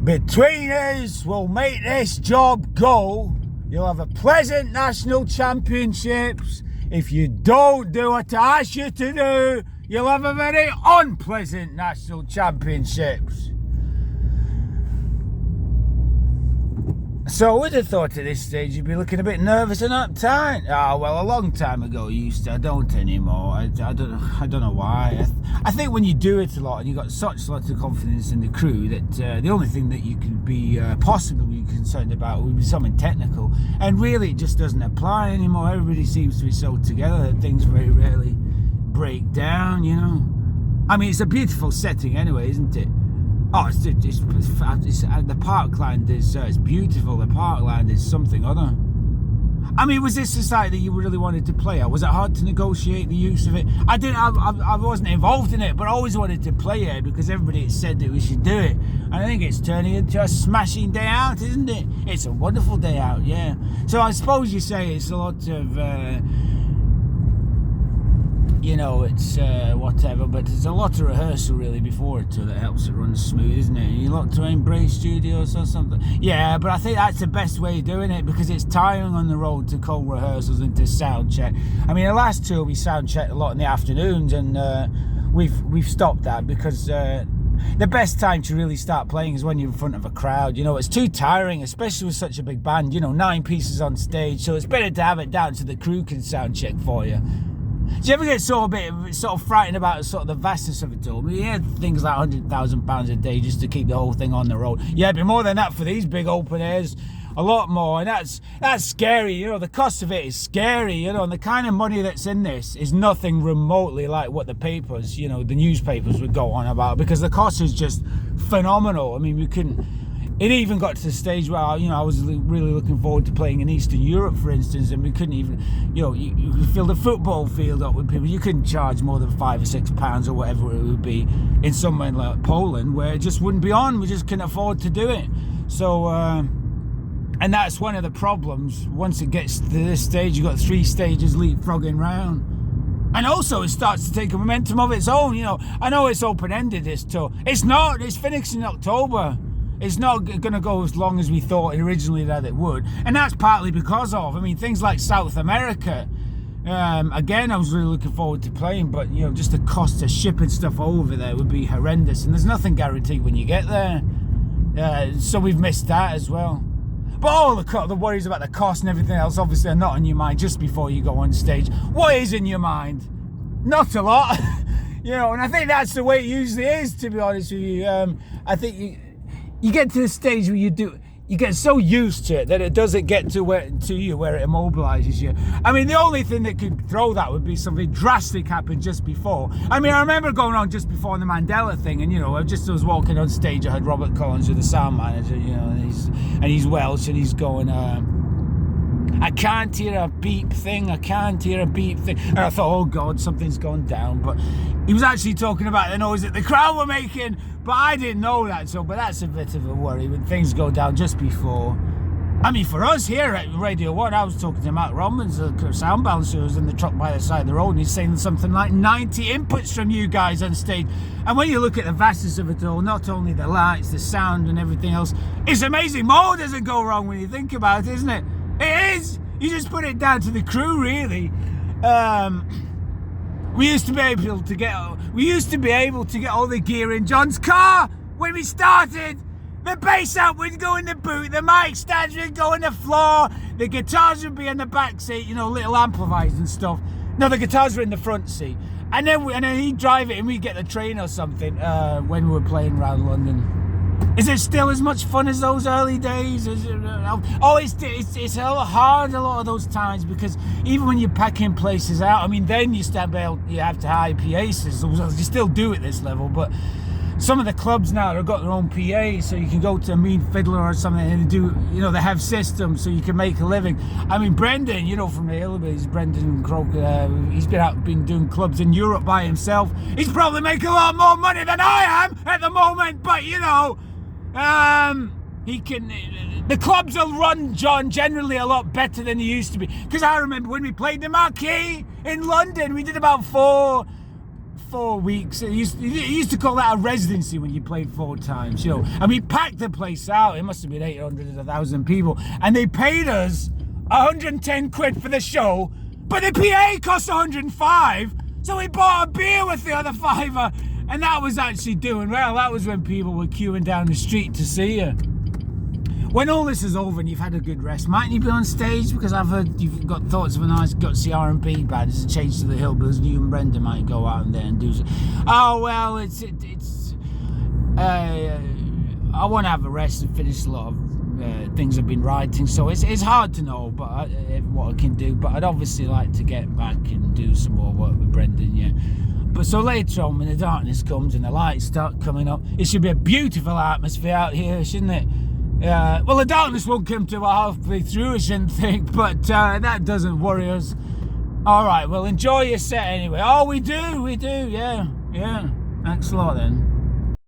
Between us, we'll make this job go. You'll have a pleasant national championships. If you don't do what I ask you to do, you'll have a very unpleasant national championships. So I would have thought at this stage you'd be looking a bit nervous and uptight. Oh, well, a long time ago you used to. I don't anymore. I don't know why. I think when you do it a lot and you've got such a lot of confidence in the crew that the only thing that you could be possibly concerned about would be something technical. And really it just doesn't apply anymore. Everybody seems to be so together that things very rarely break down, you know. I mean, it's a beautiful setting anyway, isn't it? Oh, it's the parkland is it's beautiful. The parkland is something other. I mean, was this a site that you really wanted to play at? Was it hard to negotiate the use of it? I wasn't involved in it, but I always wanted to play it because everybody had said that we should do it. And I think it's turning into a smashing day out, isn't it? It's a wonderful day out, yeah. So I suppose you say it's a lot of. You know, it's whatever, but there's a lot of rehearsal really before it too that helps it run smooth, isn't it? You lot to Embrace Studios or something. Yeah, but I think that's the best way of doing it because it's tiring on the road to call rehearsals and to sound check. I mean, the last tour we sound checked a lot in the afternoons, and we've stopped that because the best time to really start playing is when you're in front of a crowd. You know, it's too tiring, especially with such a big band. You know, 9 pieces on stage, so it's better to have it down so the crew can sound check for you. Do you ever get sort of frightened about sort of the vastness of it all? I mean, you hear things like £100,000 a day just to keep the whole thing on the road. Yeah, it'd be more than that for these big open airs, a lot more, and that's scary. You know, the cost of it is scary. You know, and the kind of money that's in this is nothing remotely like what the papers, you know, the newspapers would go on about because the cost is just phenomenal. I mean, we couldn't. It even got to the stage where, you know, I was really looking forward to playing in Eastern Europe, for instance, and we couldn't even, you know, you could fill the football field up with people. You couldn't charge more than £5 or £6 or whatever it would be in somewhere like Poland, where it just wouldn't be on. We just couldn't afford to do it. So, and that's one of the problems. Once it gets to this stage, you've got 3 stages leapfrogging round. And also it starts to take a momentum of its own, you know. I know it's open-ended, this tour. It's not. It's finished in October. It's not going to go as long as we thought originally that it would. And that's partly because of, I mean, things like South America. Again, I was really looking forward to playing, but, you know, just the cost of shipping stuff over there would be horrendous. And there's nothing guaranteed when you get there. So we've missed that as well. But all the worries about the cost and everything else obviously are not on your mind just before you go on stage. What is in your mind? Not a lot. You know, and I think that's the way it usually is, to be honest with you. I think you get to the stage where you get so used to it that it doesn't get to you where it immobilizes you. I mean, the only thing that could throw that would be something drastic happened just before. I mean, I remember going on just before the Mandela thing, and, you know, I was walking on stage. I had Robert Collins, with the sound manager, you know, and he's Welsh, and he's going, I can't hear a beep thing. I can't hear a beep thing. And I thought, oh God, something's gone down. But he was actually talking about the noise that the crowd were making. But I didn't know that. But that's a bit of a worry when things go down just before. I mean, for us here at Radio 1, I was talking to Matt Romans, the sound balancer, who was in the truck by the side of the road, and he's saying something like 90 inputs from you guys on stage. And when you look at the vastness of it all, not only the lights, the sound and everything else, it's amazing. More doesn't go wrong when you think about it, isn't it? It is. You just put it down to the crew, really. We used to be able to get all the gear in John's car when we started. The bass amp would go in the boot, the mic stands would go on the floor, the guitars would be in the back seat, you know, little amplifiers and stuff. No, the guitars were in the front seat, and then he'd drive it and we'd get the train or something when we were playing around London. Is it still as much fun as those early days? It's a lot hard a lot of those times, because even when you're packing places out, I mean, then you have to hire PA systems. You still do at this level, but some of the clubs now have got their own PA, so you can go to a Mean Fiddler or something and do, you know, they have systems so you can make a living. I mean, Brendan, you know, from the Hillbillies, Brendan Croker, he's been doing clubs in Europe by himself. He's probably making a lot more money than I am at the moment, but, you know, he can. The clubs will run, John, generally a lot better than they used to be. Because I remember when we played the Marquee in London, we did about 4 weeks. He used to call that a residency when you played 4 times, you know. And we packed the place out. It must have been 800 to 1,000 people. And they paid us 110 quid for the show, but the PA cost 105. So we bought a beer with the other fiver. And that was actually doing well. That was when people were queuing down the street to see you. When all this is over and you've had a good rest, mightn't you be on stage? Because I've heard you've got thoughts of a nice gutsy R&B band. It's a change to the Hillbillies. You and Brenda might go out there and do. Oh well, it's. I want to have a rest and finish a lot of things I've been writing. So it's hard to know, but what I can do. But I'd obviously like to get back and do some more work with Brendan. Yeah. But so later on, when the darkness comes and the lights start coming up, it should be a beautiful atmosphere out here, shouldn't it? Well, the darkness won't come to halfway through, I shouldn't think, but that doesn't worry us. All right, well, enjoy your set anyway. Oh, we do, yeah. Thanks a lot then.